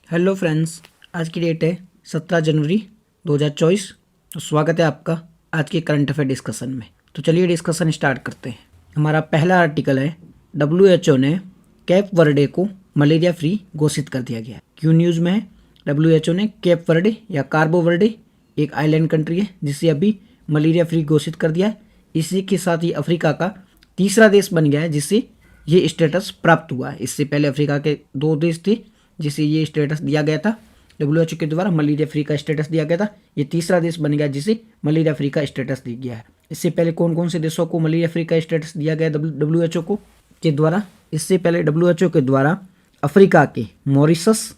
Hello friends, आज की date है 17 जनवरी 2024। तो स्वागत है आपका आज के करंट अफेयर डिस्कशन में। तो चलिए डिस्कशन स्टार्ट करते हैं। हमारा पहला आर्टिकल है, WHO ने कैप वर्डे को मलेरिया फ्री घोषित कर दिया गया है। क्यों न्यूज़ में है? WHO ने कैप वर्डे या कार्बो वर्डे एक आइलैंड कंट्री है जिसे अभी मलेरिया फ्री घोषित कर दिया है। इसी के साथ ही अफ्रीका का तीसरा देश बन गया है जिससे ये स्टेटस प्राप्त हुआ है। इससे पहले अफ्रीका के 2 देश थे जिसे ये स्टेटस दिया गया था, WHO के द्वारा मलेरिया फ्री का स्टेटस दिया गया था। ये तीसरा देश बन गया जिसे मलेरिया फ्री का स्टेटस दिया गया है। इससे पहले कौन कौन से देशों को मलेरिया फ्री का स्टेटस दिया गया WHO को के द्वारा? इससे पहले WHO के द्वारा अफ्रीका के मॉरिशस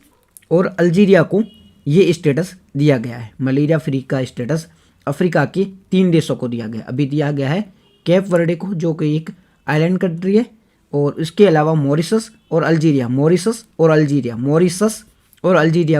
और अल्जीरिया को ये स्टेटस दिया गया है। मलेरिया फ्री का स्टेटस अफ्रीका के 3 देशों को दिया गया। अभी दिया गया है कैप वर्डे को, जो कि एक आइलैंड कंट्री है, और इसके अलावा मॉरिशस और अल्जीरिया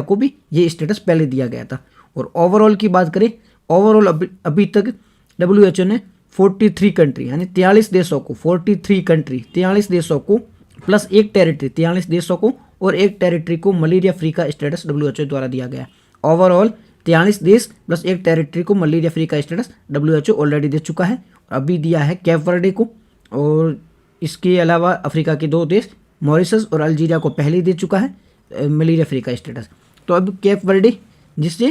को भी ये स्टेटस पहले दिया गया था। और ओवरऑल की बात करें, ओवरऑल अभी तक WHO ने 43 कंट्री यानी 43 देशों को 43 देशों को प्लस एक टेरिटरी 43 देशों को और एक टेरिटरी को मलेरिया फ्री का स्टेटस WHO द्वारा दिया गया। ओवरऑल 43 देश प्लस एक टेरिटरी को मलेरिया फ्री का स्टेटस WHO ऑलरेडी दे चुका है। अभी दिया है कैप वर्डे को, और इसके अलावा अफ्रीका के 2 देश मॉरिशस और अल्जीरिया को पहले ही दे चुका है मलेरिया फ्री का स्टेटस। तो अब कैप वर्डे, जिसे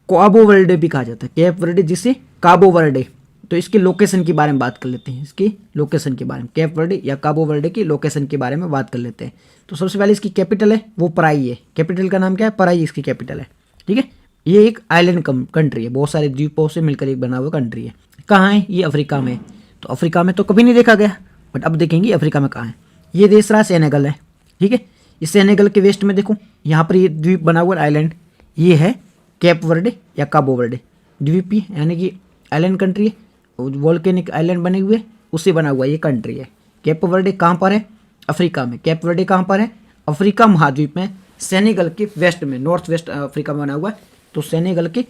काबो वर्डे भी कहा जाता है, कैप वर्डे जिसे काबो वर्डे, तो इसके लोकेशन के बारे में बात कर लेते हैं। इसकी लोकेशन के बारे में, कैप वर्डे या काबो वर्डे की लोकेशन के बारे में बात कर लेते हैं। तो सबसे पहले इसकी कैपिटल है वो पराई है। कैपिटल का नाम क्या है? पराई इसकी कैपिटल है। ठीक है, ये एक आइलैंड कंट्री है, बहुत सारे द्वीपों से मिलकर एक बना हुआ कंट्री है। कहाँ है ये? अफ्रीका में। तो अफ्रीका में तो कभी नहीं देखा गया, बट अब देखेंगे अफ्रीका में कहाँ है। ये देश रहा सेनेगल है। ठीक है, इस सेनेगल के वेस्ट में देखो, यहाँ पर ये द्वीप बना हुआ आइलैंड, ये है कैप वर्डे या काबो वर्डे। द्वीप ही यानी कि आइलैंड कंट्री है, वोल्केनिक आइलैंड बने हुए उससे बना हुआ ये कंट्री है। कैप वर्डे कहाँ पर है? अफ्रीका में। कैप वर्डे कहाँ पर है? अफ्रीका महाद्वीप में, सेनेगल के वेस्ट में, नॉर्थ वेस्ट अफ्रीका में बना हुआ है। तो सेनेगल के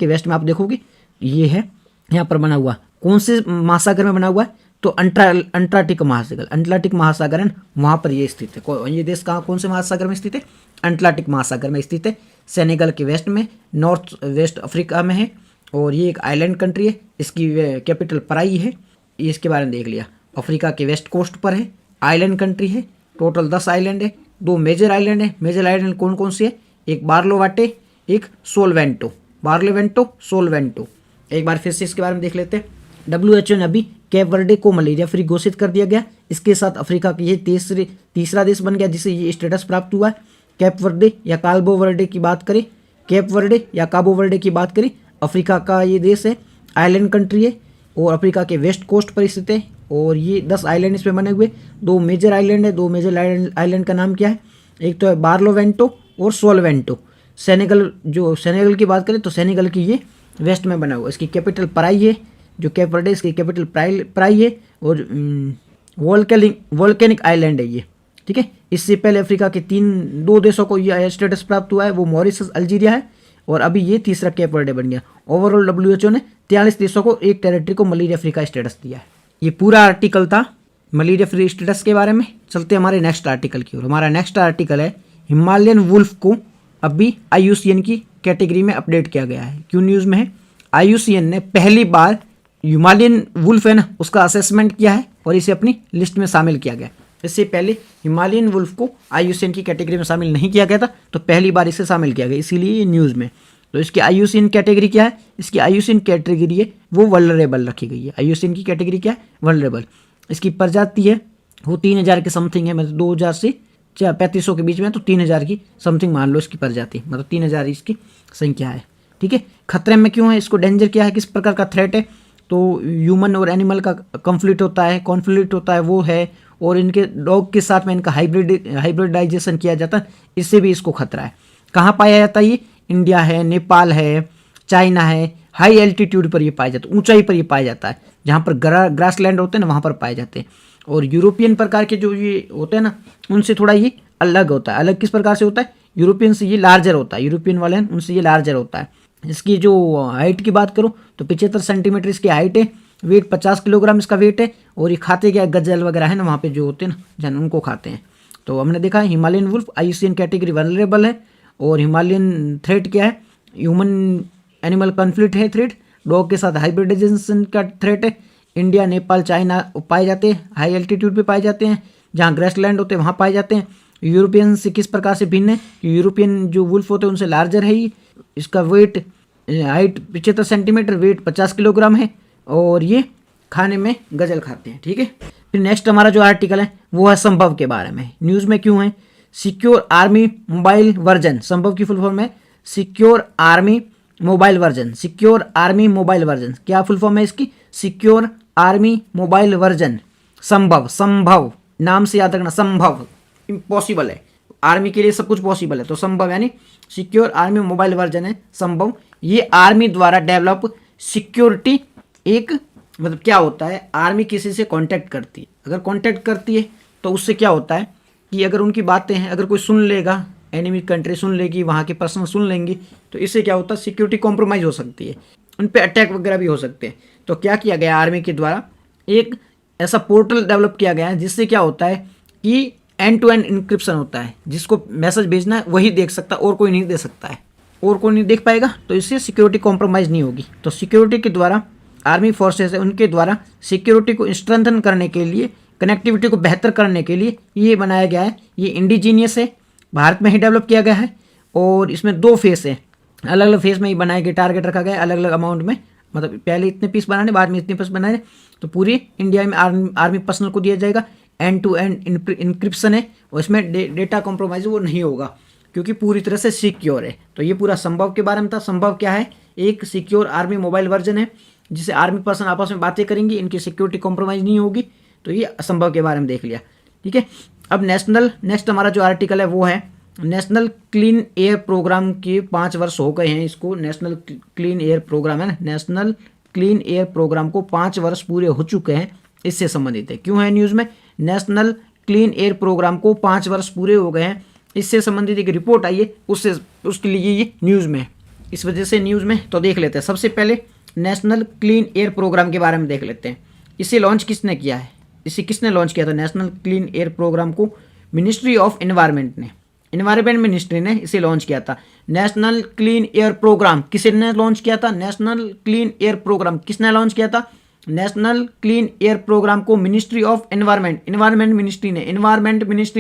वेस्ट में आप देखोगे ये है, यहाँ पर बना हुआ। कौन से महासागर में बना हुआ है? तो अंटार्कटिक महासागर है, वहाँ पर ये स्थित है। ये देश कहाँ, कौन से महासागर में स्थित है? अंटार्कटिक महासागर में स्थित है। सेनेगल के वेस्ट में, नॉर्थ वेस्ट अफ्रीका में है, और ये एक आइलैंड कंट्री है। इसकी कैपिटल पराई है। इसके बारे में देख लिया। अफ्रीका के वेस्ट कोस्ट पर है, आइलैंड कंट्री है। टोटल 10 आइलैंड है। 2 मेजर आइलैंड है। मेजर आइलैंड कौन कौन से है? एक बार्लोवाटे, एक सोलवेंटो। सोलवेंटो। एक बार फिर से इसके बारे में देख लेते हैं। WHO ने अभी कैप वर्डे को मलेरिया फ्री घोषित कर दिया गया। इसके साथ अफ्रीका का ये तीसरा देश बन गया जिसे ये स्टेटस प्राप्त हुआ है। कैप वर्डे या काबो वर्डे की बात करें, अफ्रीका का ये देश है, आइलैंड कंट्री है, और अफ्रीका के वेस्ट कोस्ट पर स्थित है। और ये 10 आइलैंड इसमें बने हुए। 2 मेजर आइलैंड है। 2 मेजर आइलैंड का नाम क्या है? एक तो है बार्लोवेंटो और सोलवेंटो। सेनेगल की बात करें तो सेनेगल की ये वेस्ट में बना हुआ। इसकी कैपिटल पराई है, जो कैप वर्डे, इसकी कैपिटल पराई है, और वोल्केनिक आइलैंड है ये। ठीक है, इससे पहले अफ्रीका के 2 देशों को ये स्टेटस प्राप्त हुआ है, वो मॉरिशस, अल्जीरिया है, और अभी ये तीसरा कैप वर्डे बन गया। ओवरऑल WHO ने 43 देशों को, एक टेरिटरी को मलेरिया फ्री का स्टेटस दिया है। ये पूरा आर्टिकल था मलेरिया फ्री स्टेटस के बारे में। चलते हमारे नेक्स्ट आर्टिकल की ओर। हमारा नेक्स्ट आर्टिकल है, हिमालयन वुल्फ को अभी IUCN की कैटेगरी में अपडेट किया गया है। क्यों न्यूज़ में है? IUCN ने पहली बार हिमालयन वुल्फ है ना, उसका असेसमेंट किया है और इसे अपनी लिस्ट में शामिल किया गया। इससे पहले हिमालयन वुल्फ को IUCN की कैटेगरी में शामिल नहीं किया गया था, तो पहली बार इसे शामिल किया गया, इसीलिए ये न्यूज़ में। तो इसकी IUCN कैटेगरी क्या है? इसकी IUCN कैटेगरी है वो वल्नरेबल रखी गई है। IUCN की कैटेगरी क्या है? वल्नरेबल। इसकी प्रजाति है वो 3000 के समथिंग है, मतलब 2000 से 3500 के बीच में, तो 3000 की समथिंग मान लो इसकी प्रजाति, मतलब 3000 इसकी संख्या है। ठीक है, खतरे में क्यों है? इसको डेंजर क्या है, किस प्रकार का थ्रेट है? तो ह्यूमन और एनिमल का कॉन्फ्लिक्ट होता है वो है, और इनके डॉग के साथ में इनका हाइब्रिडाइजेशन किया जाता है, इससे भी इसको खतरा है। कहाँ पाया जाता है ये? इंडिया है, नेपाल है, चाइना है, हाई एल्टीट्यूड पर ये पाया जाता है, ऊंचाई पर ये पाया जाता है, जहाँ पर ग्रास लैंड होते हैं ना, वहाँ पर पाए जाते हैं। और यूरोपियन प्रकार के जो ये होते हैं ना, उनसे थोड़ा ये अलग होता है। अलग किस प्रकार से होता है? यूरोपियन से ये लार्जर होता है, यूरोपियन वाले हैं उनसे ये लार्जर होता है। इसकी जो हाइट की बात करो तो 75 सेंटीमीटर इसकी हाइट है, वेट 50 किलोग्राम इसका वेट है, और ये खाते क्या, गजल वगैरह है ना, वहाँ पे जो होते हैं ना जन, उनको खाते हैं। तो हमने देखा Himalayan wolf IUCN category vulnerable है, और हिमालयन थ्रेट क्या है, ह्यूमन एनिमल कॉन्फ्लिक्ट है थ्रेट, डॉग के साथ हाइब्रिडाइजेशन का थ्रेट है। इंडिया, नेपाल, चाइना पाए जाते हैं, हाई एल्टीट्यूड पे पाए जाते हैं, जहाँ ग्रासलैंड होते हैं वहाँ पाए जाते हैं। यूरोपियन से किस प्रकार से भिन्न है, यूरोपियन जो वुल्फ होते हैं उनसे लार्जर है ही, इसका weight height 75 centimetre, weight 50 kilogram है, और ये खाने में गजल खाते हैं। ठीक है, फिर नेक्स्ट हमारा जो आर्टिकल है वो है संभव के बारे में। न्यूज़ में क्यों है, सिक्योर आर्मी मोबाइल वर्जन, संभव की फुल फॉर्म है secure army mobile version. Secure army mobile version क्या फुल फॉर्म है इसकी, सिक्योर आर्मी मोबाइल वर्जन। संभव, संभव नाम से याद रखना, संभव इम्पॉसिबल है, आर्मी के लिए सब कुछ पॉसिबल है, तो संभव यानी सिक्योर आर्मी मोबाइल वर्जन है संभव। ये आर्मी द्वारा डेवलप सिक्योरिटी, एक मतलब क्या होता है, आर्मी किसी से कांटेक्ट करती है, अगर कांटेक्ट करती है तो उससे क्या होता है कि अगर उनकी बातें हैं अगर कोई सुन लेगा, एनिमी कंट्री सुन लेगी, वहाँ के पर्सन सुन लेंगी, तो इससे क्या होता है सिक्योरिटी कॉम्प्रोमाइज़ हो सकती है, उन पर अटैक वगैरह भी हो सकते हैं। तो क्या किया गया आर्मी के द्वारा, एक ऐसा पोर्टल डेवलप किया गया है जिससे क्या होता है कि एंड टू एंड इंक्रिप्शन होता है, जिसको मैसेज भेजना है वही देख सकता है और कोई नहीं दे सकता है, और कोई नहीं देख पाएगा, तो इससे सिक्योरिटी कॉम्प्रोमाइज़ नहीं होगी। तो सिक्योरिटी के द्वारा आर्मी फोर्सेस है उनके द्वारा सिक्योरिटी को स्ट्रेंथन करने के लिए, कनेक्टिविटी को बेहतर करने के लिए ये बनाया गया है। ये इंडिजीनियस है, भारत में ही डेवलप किया गया है, और इसमें 2 फेस है, अलग अलग फेस में ही बनाए गए, टारगेट रखा गया है अलग अलग अमाउंट में, मतलब पहले इतने पीस बनाने, बाद में इतने पीस बनाने, तो पूरी इंडिया में आर्मी पर्सनल को दिया जाएगा। एंड टू एंड इंक्रिप्शन है, और इसमें डेटा कॉम्प्रोमाइज वो नहीं होगा क्योंकि पूरी तरह से सिक्योर है। तो ये पूरा संभव के बारे में था। संभव क्या है, एक सिक्योर आर्मी मोबाइल वर्जन है जिसे आर्मी पर्सन आपस में बातें करेंगी, इनकी सिक्योरिटी कॉम्प्रोमाइज़ नहीं होगी। तो ये असंभव के बारे में देख लिया। ठीक है, अब नेक्स्ट हमारा जो आर्टिकल है वो है नेशनल क्लीन एयर प्रोग्राम के 5 वर्ष हो गए हैं इसको, नेशनल क्लीन एयर प्रोग्राम है ना, नेशनल क्लीन एयर प्रोग्राम को 5 वर्ष पूरे हो चुके हैं, इससे संबंधित है। क्यों है न्यूज़ में, नेशनल क्लीन एयर प्रोग्राम को 5 वर्ष पूरे हो गए हैं, इससे संबंधित एक रिपोर्ट आई है, उसके लिए ये न्यूज़ में, इस वजह से न्यूज़ में। तो देख लेते हैं, सबसे पहले नेशनल क्लीन एयर प्रोग्राम के बारे में देख लेते हैं। इसे लॉन्च किसने किया है, इसे किसने लॉन्च किया था नेशनल क्लीन एयर प्रोग्राम को, मिनिस्ट्री ऑफ एनवायरनमेंट ने, एनवायरनमेंट मिनिस्ट्री ने इसे लॉन्च किया था। नेशनल क्लीन एयर प्रोग्राम किसने लॉन्च किया था, नेशनल क्लीन एयर प्रोग्राम किसने लॉन्च किया था, नेशनल क्लीन एयर प्रोग्राम को ministry of environment, environment ministry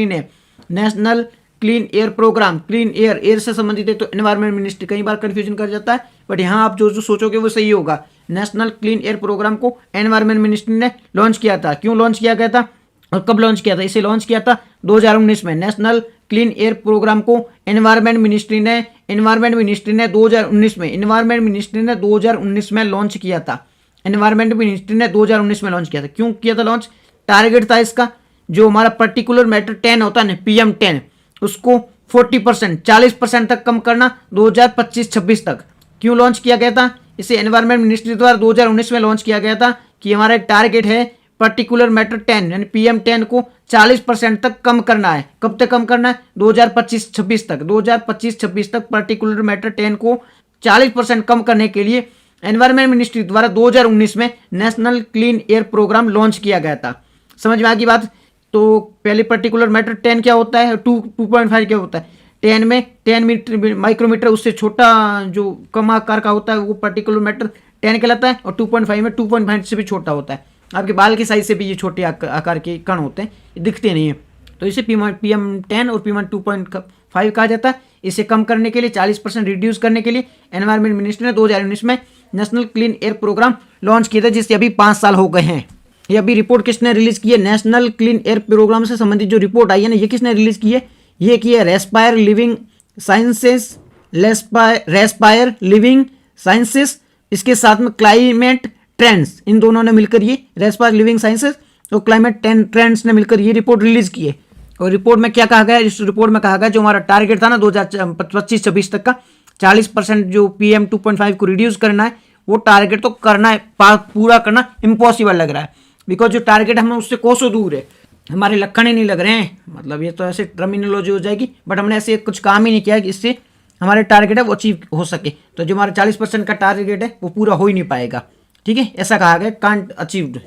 ने national clean air programme, clean air से संबंधित है तो एनवायरनमेंट मिनिस्ट्री, कई बार कंफ्यूजन कर जाता है, बट यहाँ आप जो सोचोगे वो सही होगा। नेशनल क्लीन एयर प्रोग्राम को एनवायरनमेंट मिनिस्ट्री ने लॉन्च किया था। क्यों लॉन्च किया गया था और कब लॉन्च किया था, इसे लॉन्च किया था 2019 में। नेशनल क्लीन एयर प्रोग्राम को एनवायरनमेंट मिनिस्ट्री ने 2019 में, एनवायरनमेंट मिनिस्ट्री ने 2019 में लॉन्च किया था। एनवायरनमेंट मिनिस्ट्री ने 2019 में लॉन्च किया था। क्यों किया था लॉन्च, टारगेट था इसका, जो हमारा पर्टिकुलर मैटर 10 होता है ना, PM10, उसको 40% 40% तक कम करना 2025-26 तक। क्यों लॉन्च किया गया था, इसे एनवायरनमेंट मिनिस्ट्री द्वारा 2019 में लॉन्च किया गया था कि हमारा एक टारगेट है पर्टिकुलर मैटर 10 यानी PM10 को 40% तक कम करना है। कब तक कम करना है, 2025-26 तक। 2025-26 तक पर्टिकुलर मैटर 10 को 40% कम करने के लिए एनवायरनमेंट मिनिस्ट्री द्वारा 2019 में national clean air programme launch किया गया था। समझ में आ गई बात। तो पहले पर्टिकुलर मैटर 10 क्या होता है, 2.5 क्या होता है, 10 में 10 माइक्रोमीटर, उससे छोटा जो कम आकार का होता है वो पर्टिकुलर मैटर 10 कहलाता है, और 2.5 में 2.5 से भी छोटा होता है। आपके बाल की साइज से भी ये छोटे आकार के कण होते हैं, दिखते नहीं है, तो इसे PM10 और PM 2.5 कहा जाता है। इसे कम करने के लिए 40% रिड्यूस करने के लिए एनवायरनमेंट मिनिस्ट्री ने 2019 में national clean air programme launch किया था, जिससे अभी 5 साल हो गए हैं। ये अभी रिपोर्ट किसने रिलीज की है, नेशनल क्लीन एयर प्रोग्राम से संबंधित जो रिपोर्ट आई है ना, ये किसने रिलीज की है, ये की है respire living sciences, respire living sciences, इसके साथ में क्लाइमेट ट्रेंड्स, इन दोनों ने मिलकर ये रेस्पायर लिविंग साइंसेस और क्लाइमेट ट्रेंड्स ने मिलकर ये रिपोर्ट रिलीज की है। और रिपोर्ट में क्या कहा गया, इस रिपोर्ट में कहा गया जो हमारा टारगेट था ना 2025-26 तक का 40% जो PM 2.5 को रिड्यूस करना है, वो टारगेट तो करना है, पूरा करना इम्पॉसिबल लग रहा है, बिकॉज जो टारगेट हमें उससे कोसों दूर है, हमारे लक्षण ही नहीं लग रहे हैं। मतलब ये तो ऐसे टर्मिनोलॉजी हो जाएगी, बट हमने ऐसे कुछ काम ही नहीं किया कि इससे हमारे टारगेट है वो अचीव हो सके। तो जो हमारा 40% का टारगेट है वो पूरा हो ही नहीं पाएगा। ठीक है, ऐसा कहा गया, कांट अचीव्ड,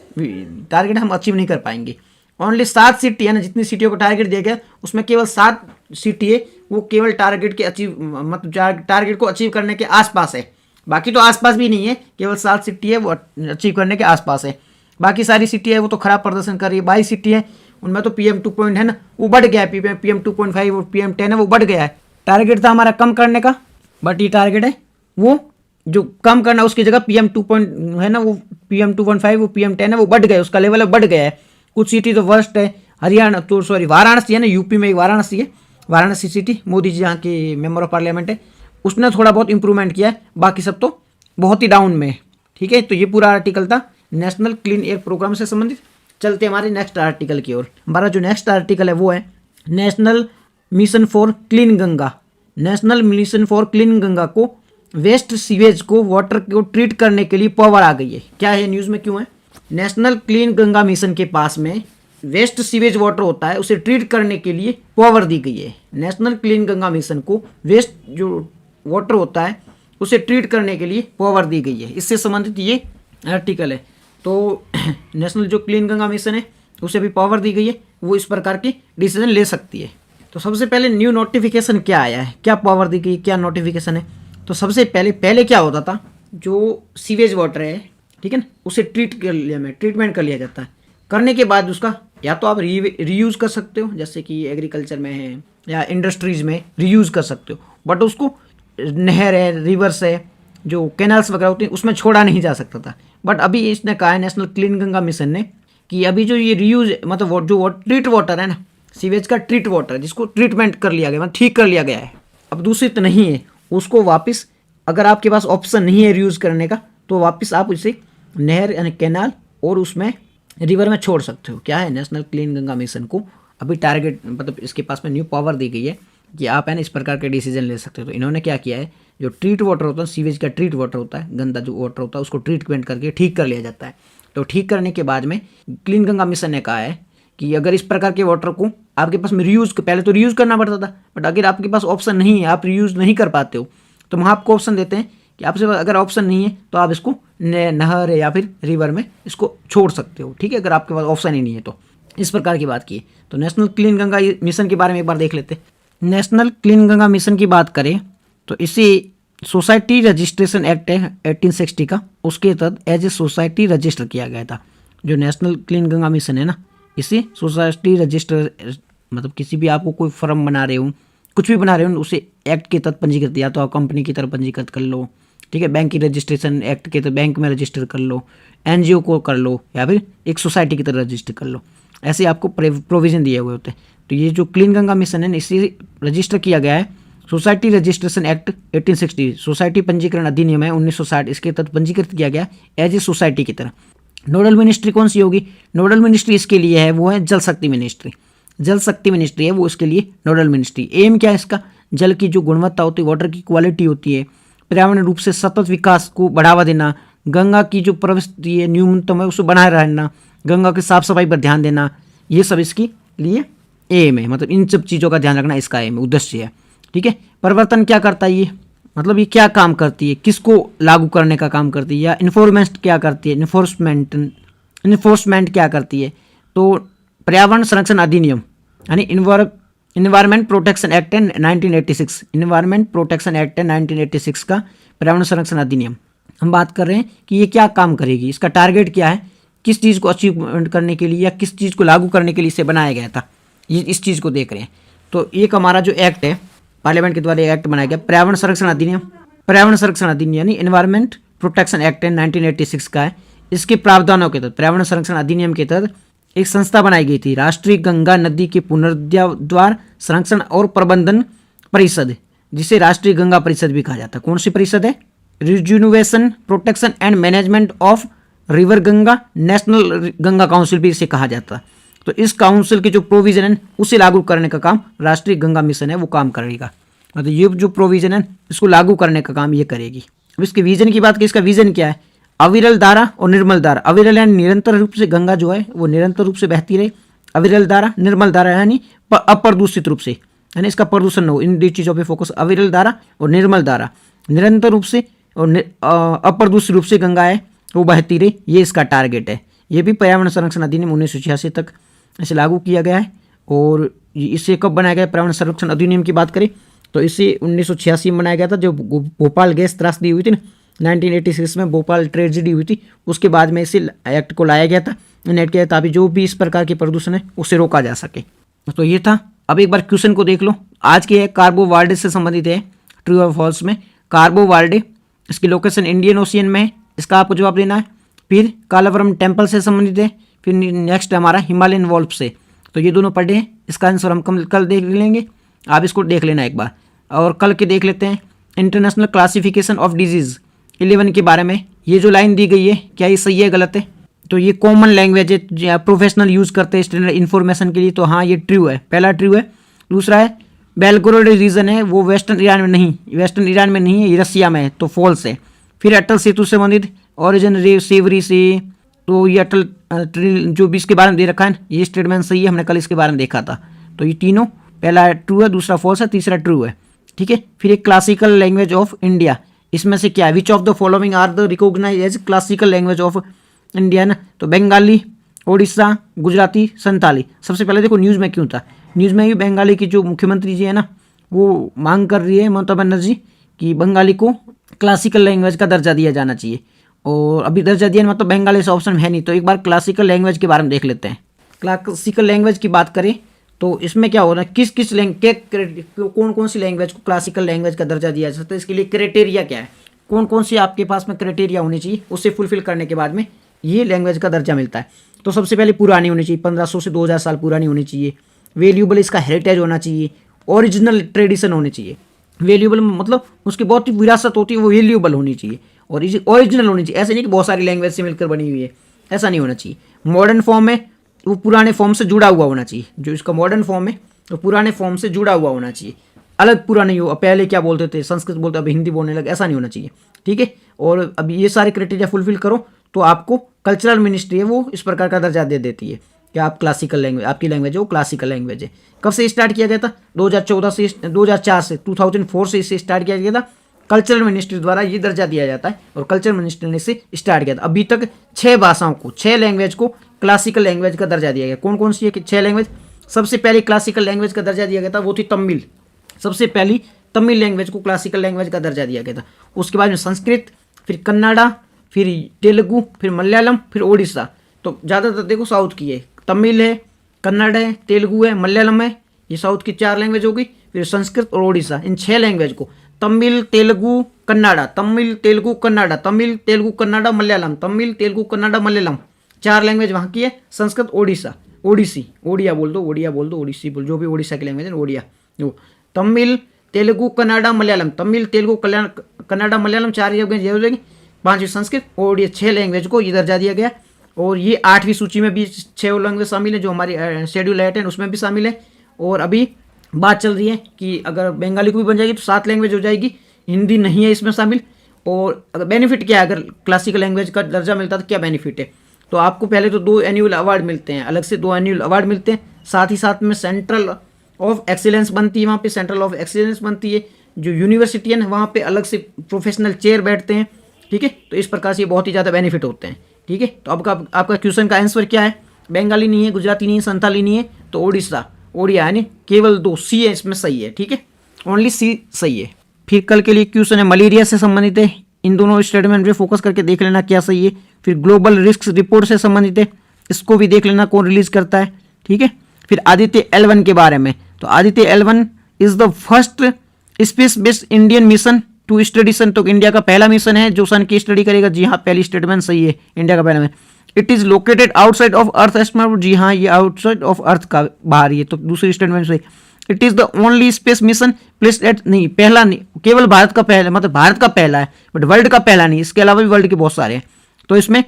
टारगेट हम अचीव नहीं कर पाएंगे। ओनली 7 सिटी है ना, जितनी सिटियों को टारगेट दिया गया उसमें केवल 7 सिटी है वो केवल टारगेट के अचीव मतलब टारगेट को अचीव करने के आसपास है। बाकी तो आसपास भी नहीं है, केवल 7 सिटी है वो अचीव करने के आसपास है। बाकी सारी सिटी है वो तो खराब प्रदर्शन कर रही है। 22 सिटी है उनमें तो PM2 है ना वो बढ़ गया है, PM2.5 और PM10 है वो बढ़ गया है। टारगेट था हमारा कम करने का, बट ये टारगेट है वो जो कम करना उसकी जगह PM2 है ना वो PM2.5 वो PM10 है वो बढ़ गया, उसका लेवल बढ़ गया है। कुछ सिटी तो वर्स्ट है, हरियाणा तो सॉरी वाराणसी है ना, यूपी में एक वाराणसी है, वाराणसी सिटी मोदी जी यहाँ की मेंबर ऑफ पार्लियामेंट है, उसने थोड़ा बहुत इंप्रूवमेंट किया है, बाकी सब तो बहुत ही डाउन में है। ठीक है, तो ये पूरा आर्टिकल था नेशनल क्लीन एयर प्रोग्राम से संबंधित। चलते हमारे नेक्स्ट आर्टिकल की ओर। हमारा जो नेक्स्ट आर्टिकल है वो है national mission for clean Ganga. National mission for clean Ganga को वेस्ट सीवेज को वाटर को ट्रीट करने के लिए पावर आ गई है। क्या है न्यूज़ में क्यों है? नेशनल क्लीन गंगा मिशन के पास में वेस्ट सीवेज वाटर होता है उसे ट्रीट करने के लिए पावर दी गई है। नेशनल क्लीन गंगा मिशन को वेस्ट जो वाटर होता है उसे ट्रीट करने के लिए पावर दी गई है, इससे संबंधित ये आर्टिकल है। तो नेशनल जो क्लीन गंगा मिशन है उसे भी पावर दी गई है, वो इस प्रकार की डिसीजन ले सकती है। तो सबसे पहले न्यू नोटिफिकेशन क्या आया है, क्या पावर दी गई, क्या नोटिफिकेशन है? तो सबसे पहले क्या होता था, जो सीवेज वाटर है ठीक है ना उसे ट्रीटमेंट कर लिया जाता है। करने के बाद उसका या तो आप रीयूज़ कर सकते हो, जैसे कि एग्रीकल्चर में है या इंडस्ट्रीज़ में रीयूज़ कर सकते हो, बट उसको नहर है, रिवर्स है, जो कैनाल्स वगैरह होती हैं उसमें छोड़ा नहीं जा सकता था। बट अभी इसने कहा है नेशनल क्लीन गंगा मिशन ने कि अभी जो ये रीयूज मतलब जो ट्रीट वाटर है ना, सीवेज का ट्रीट वाटर जिसको ट्रीटमेंट कर लिया गया मतलब ठीक कर लिया गया है, अब दूषित नहीं है, उसको वापस अगर आपके पास ऑप्शन नहीं है रीयूज़ करने का तो वापस आप इसे नहर यानी कैनाल और उसमें रिवर में छोड़ सकते हो। क्या है, नेशनल क्लीन गंगा मिशन को अभी टारगेट मतलब इसके पास में न्यू पावर दी गई है कि आप है ना इस प्रकार के डिसीजन ले सकते हो। तो इन्होंने क्या किया है, जो ट्रीट वाटर होता है सीवेज का ट्रीट वाटर होता है, गंदा जो वाटर होता है उसको ट्रीटमेंट करके ठीक कर लिया जाता है। तो ठीक करने के बाद में क्लीन गंगा मिशन ने कहा है कि अगर इस प्रकार के वाटर को आपके पास में रीयूज़, पहले तो रीयूज़ करना पड़ता था, बट अगर आपके पास ऑप्शन नहीं है, आप रीयूज़ नहीं कर पाते हो, तो वहाँ आपको ऑप्शन देते हैं कि आपसे अगर ऑप्शन नहीं है तो आप इसको नहर या फिर रिवर में इसको छोड़ सकते हो। ठीक है, अगर आपके पास ऑप्शन ही नहीं है तो इस प्रकार की बात की। तो नेशनल क्लीन गंगा मिशन के बारे में एक बार देख लेते हैं। नेशनल क्लीन गंगा मिशन की बात करें तो इसे सोसाइटी रजिस्ट्रेशन एक्ट है 1860 का, उसके तहत एज ए सोसाइटी रजिस्टर किया गया था। जो नेशनल क्लीन गंगा मिशन है ना, इसे सोसाइटी रजिस्टर मतलब किसी भी आपको कोई फर्म बना रहे हो, कुछ भी बना रहे हो, उसे एक्ट के तहत पंजीकृत, या तो आप कंपनी की तरफ पंजीकृत कर लो, ठीक है, बैंक की रजिस्ट्रेशन एक्ट के तहत बैंक में रजिस्टर कर लो, NGO को कर लो, या फिर एक सोसाइटी की तरह रजिस्टर कर लो, ऐसे आपको प्रोविजन दिए हुए होते हैं। तो ये जो क्लीन गंगा मिशन है इसे रजिस्टर किया गया है सोसाइटी रजिस्ट्रेशन एक्ट 1860, सोसाइटी पंजीकरण अधिनियम है 1960, इसके तहत पंजीकृत किया गया एज ए सोसाइटी की तरह। नोडल मिनिस्ट्री कौन सी होगी? नोडल मिनिस्ट्री इसके लिए है वो है जल शक्ति मिनिस्ट्री। जल शक्ति मिनिस्ट्री है वो इसके लिए नोडल मिनिस्ट्री। एम क्या है इसका? जल की जो गुणवत्ता होती है, वाटर की क्वालिटी होती है, पर्यावरण रूप से सतत विकास को बढ़ावा देना, गंगा की जो प्रवृत्ति है न्यूनतम है उसे बनाए रहना, गंगा की साफ सफाई पर ध्यान देना, ये सब इसके लिए एम है, मतलब इन सब चीज़ों का ध्यान रखना इसका एम उद्देश्य है। ठीक है, परिवर्तन क्या करता है ये, मतलब ये क्या काम करती है, किसको लागू करने का काम करती है, या इन्फोर्समेंट क्या करती है, इन्फोर्समेंट क्या करती है? तो पर्यावरण संरक्षण अधिनियम यानी इन्वायरमेंट प्रोटेक्शन एक्ट है 1986, इन्वायरमेंट प्रोटेक्शन एक्ट है 1986 का पर्यावरण संरक्षण अधिनियम हम बात कर रहे हैं कि ये क्या काम करेगी, इसका टारगेट क्या है, किस चीज़ को अचीव करने के लिए या किस चीज़ को लागू करने के लिए इसे बनाया गया था, ये इस चीज़ को देख रहे हैं। तो एक हमारा जो एक्ट है पार्लियामेंट के द्वारा एक्ट बनाया गया पर्यावरण संरक्षण अधिनियम, पर्यावरण संरक्षण अधिनियम यानी इन्वायरमेंट प्रोटेक्शन एक्ट है 1986 का है। इसके प्रावधानों के तहत पर्यावरण संरक्षण अधिनियम के तहत एक संस्था बनाई गई थी, राष्ट्रीय गंगा नदी के पुनरुद्धार संरक्षण और प्रबंधन परिषद, जिसे राष्ट्रीय गंगा परिषद भी कहा जाता है। कौन सी परिषद है? रिजुनोवेशन protection and management of river Ganga national Ganga council भी इसे कहा जाता है। तो इस काउंसिल के जो प्रोविजन है उसे लागू करने का काम राष्ट्रीय गंगा मिशन है वो काम करेगा, मतलब ये जो प्रोविजन है इसको लागू करने का काम ये करेगी। अब इसके विजन की बात की, इसका विजन क्या है? अविरल धारा और निर्मल धारा, अविरल यानी निरंतर रूप से गंगा जो है वो निरंतर रूप से बहती रहे, अविरल धारा, निर्मल धारा यानी अप्रदूषित रूप से, यानी इसका प्रदूषण न हो, इन दो चीज़ों पे फोकस। अविरल धारा और निर्मल धारा, निरंतर रूप से और अप्रदूषित रूप से गंगा है वो बहती रहे, ये इसका टारगेट है। ये भी पर्यावरण संरक्षण अधिनियम 1986 तक इसे लागू किया गया है। और इसे कब बनाया गया? पर्यावरण संरक्षण अधिनियम की बात करें तो इसे 1986 में बनाया गया था, जो भोपाल गैस त्रासदी हुई थी ना 1986 में, भोपाल ट्रेजिडी हुई थी, उसके बाद में इसे एक्ट को लाया गया था, एक्ट किया ताकि जो भी इस प्रकार के प्रदूषण है उसे रोका जा सके। तो ये था। अब एक बार क्वेश्चन को देख लो। आज के कार्बोवार्डे से संबंधित है, ट्रू और फॉल्स में। कार्बोवार्डे, इसकी लोकेशन इंडियन ओशियन में है, इसका आपको जवाब देना है। फिर कालावरम टेम्पल से संबंधित है। फिर नेक्स्ट हमारा हिमालयन वॉल्फ से। तो ये दोनों पढ़े हैं, इसका आंसर हम कल देख लेंगे, आप इसको देख लेना एक बार। और कल के देख लेते हैं इंटरनेशनल क्लासिफिकेशन ऑफ डिजीज 11 के बारे में। ये जो लाइन दी गई है, क्या ये सही है गलत है? तो ये कॉमन लैंग्वेज है, प्रोफेशनल यूज़ करते हैं स्टैंडर्ड इन्फॉर्मेशन के लिए, तो हाँ ये ट्रू है, पहला ट्रू है। दूसरा है बेलगोरोड रीजन है वो वेस्टर्न ईरान में नहीं, वेस्टर्न ईरान में नहीं है, ये रसिया में है, तो फॉल्स है। फिर अटल सेतु से संबंधित ऑरिजिन रे सेवरी से, तो ये अटल जो भी इसके बारे में दे रखा है ये स्टेटमेंट सही है, हमने कल इसके बारे में देखा था। तो ये तीनों, पहला ट्रू है, दूसरा फॉल्स है, तीसरा ट्रू है, ठीक है। फिर एक क्लासिकल लैंग्वेज ऑफ इंडिया, इसमें से क्या है? Which of the following are the recognise as classical language of India ना? तो बंगाली, ओडिशा, गुजराती, संताली। सबसे पहले देखो न्यूज़ में क्यों था, न्यूज़ में ही बंगाली की जो मुख्यमंत्री जी है ना, वो मांग कर रही है ममता बनर्जी कि बंगाली को क्लासिकल लैंग्वेज का दर्जा दिया जाना चाहिए। और अभी दर्जा दिया मतलब बंगाली से ऑप्शन है नहीं, तो एक बार क्लासिकल लैंग्वेज के बारे में देख लेते हैं। क्लासिकल लैंग्वेज की बात करें तो इसमें क्या हो रहा है, किस कौन कौन सी लैंग्वेज को क्लासिकल लैंग्वेज का दर्जा दिया जा सकता है, इसके लिए क्राइटेरिया क्या है, कौन कौन सी आपके पास में क्राइटेरिया होनी चाहिए, उससे फुलफिल करने के बाद में ये लैंग्वेज का दर्जा मिलता है। तो सबसे पहले पुरानी होनी चाहिए, 1500 से 2000 साल पुरानी होनी चाहिए। वैल्यूएबल, इसका हेरिटेज होना चाहिए। ओरिजिनल ट्रेडिशन होनी चाहिए। वैल्यूएबल मतलब उसकी बहुत ही विरासत होती है, वो वैल्यूएबल होनी चाहिए। और ओरिजिनल होनी चाहिए, ऐसे नहीं कि बहुत सारी लैंग्वेज से मिलकर बनी हुई है, ऐसा नहीं होना चाहिए। मॉडर्न फॉर्म में वो पुराने फॉर्म से जुड़ा हुआ होना चाहिए, जो इसका मॉडर्न फॉर्म है तो पुराने फॉर्म से जुड़ा हुआ होना चाहिए, अलग पूरा नहीं हो, पहले क्या बोलते थे संस्कृत बोलते अब हिंदी बोलने लगे, ऐसा नहीं होना चाहिए, ठीक है। और अब ये सारे क्राइटेरिया फुलफिल करो तो आपको कल्चरल मिनिस्ट्री है वो इस प्रकार का दर्जा दे देती है कि आप क्लासिकल लैंग्वेज, आपकी लैंग्वेज है वो क्लासिकल लैंग्वेज है। कब से स्टार्ट किया गया था? 2014 से, 2004 से, 2004 से इसे स्टार्ट किया गया था। कल्चरल मिनिस्ट्री द्वारा ये दर्जा दिया जाता है और कल्चरल मिनिस्ट्री ने इसे स्टार्ट किया था। अभी तक 6 भाषाओं को, 6 लैंग्वेज को क्लासिकल लैंग्वेज का दर्जा दिया गया। कौन कौन सी है कि 6 लैंग्वेज? सबसे पहले क्लासिकल लैंग्वेज का दर्जा दिया गया था वो थी तमिल। सबसे पहली तमिल लैंग्वेज को क्लासिकल लैंग्वेज का दर्जा दिया गया था। उसके बाद में संस्कृत, फिर कन्नाडा, फिर तेलुगु, फिर मलयालम, फिर ओडिशा। तो ज़्यादातर देखो साउथ की है, तमिल है, कन्नड़ है, तेलुगु है, मलयालम है, ये साउथ की 4 लैंग्वेज होगी। फिर संस्कृत और ओडिशा, इन 6 लैंग्वेज को तमिल, तेलुगु, कन्नाडा, तमिल, तेलुगु, कन्नाडा, तमिल, तेलुगु, कन्नाडा, मलयालम, तमिल, तेलुगु, कन्नाडा, मलयालम, 4 लैंग्वेज वहाँ की है। संस्कृत, ओडिशा, ओडिसी, ओडिया बोल दो, ओडिया बोल दो, ओडिसी बोल, जो भी ओडिशा की लैंग्वेज है ओडिया। जो तमिल, तेलुगु, कन्नाडा, मलयालम, तमिल, तेलुगु, कन्नाडा, मलयालम 4 लैंग्वेज हो जाएगी। 5वीं संस्कृत और ये 6 लैंग्वेज को ये दर्जा दिया गया। और ये 8वीं सूची में भी 6 लैंग्वेज शामिल है जो हमारी शेड्यूल 8 है उसमें भी शामिल है। और अभी बात चल रही है कि अगर बंगाली को भी बन जाएगी तो 7 लैंग्वेज हो जाएगी, हिंदी नहीं है इसमें शामिल। और अगर बेनिफिट क्या है, अगर क्लासिकल लैंग्वेज का दर्जा मिलता है तो क्या बेनिफिट है? तो आपको पहले तो 2 एनुअल अवार्ड मिलते हैं, अलग से 2 एनुअल अवार्ड मिलते हैं। साथ ही साथ में सेंट्रल ऑफ एक्सीलेंस बनती है, वहाँ पे सेंट्रल ऑफ एक्सीलेंस बनती है। जो यूनिवर्सिटी है ना वहाँ पे अलग से प्रोफेशनल चेयर बैठते हैं, ठीक है। तो इस प्रकार से बहुत ही ज़्यादा बेनिफिट होते हैं, ठीक है। तो आपका क्वेश्चन का आंसर क्या है? बंगाली नहीं है, गुजराती नहीं है, संताली नहीं है, तो ओडिशा, ओडिया है, केवल 2 सी है इसमें सही है, ठीक है, ओनली सी सही है। फिर कल के लिए क्वेश्चन है मलेरिया से संबंधित है, इन दोनों स्टेटमेंट पे फोकस करके देख लेना क्या सही है। फिर ग्लोबल रिस्क रिपोर्ट से संबंधित है, इसको भी देख लेना कौन रिलीज करता है, ठीक है। फिर आदित्य L1 के बारे में, तो Aditya L1 is the first space based Indian mission to study sun. तो इंडिया का पहला मिशन है जो सन की स्टडी करेगा। जी हाँ, पहली स्टेटमेंट सही है, इंडिया का पहला मिशन। It is located outside of earth astronaut. जी हाँ, ये आउटसाइड ऑफ अर्थ का बाहर है, तो दूसरी स्टेटमेंट सही। It is the only space mission placed at, नहीं पहला नहीं, केवल भारत का पहला, मतलब भारत का पहला है बट वर्ल्ड का पहला नहीं, इसके अलावा भी वर्ल्ड के बहुत सारे हैं। तो इसमें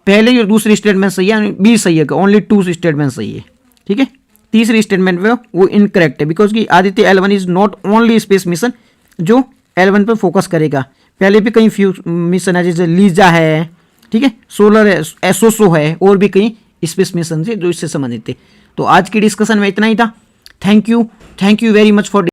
पहले और दूसरी स्टेटमेंट सही है, बी सही है, ओनली 2 स्टेटमेंट सही है, ठीक है। तीसरी स्टेटमेंट में वो इनकरेक्ट है बिकॉज कि Aditya L1 is not only space mission जो L1 पर फोकस करेगा। पहले भी कई फ्यू मिशन है, जैसे लीजा है, ठीक है, सोलर है, एसोसो है, और भी कई स्पेस मिशन थे जो इससे संबंधित थे। तो आज की डिस्कशन में इतना ही था। Thank you very much for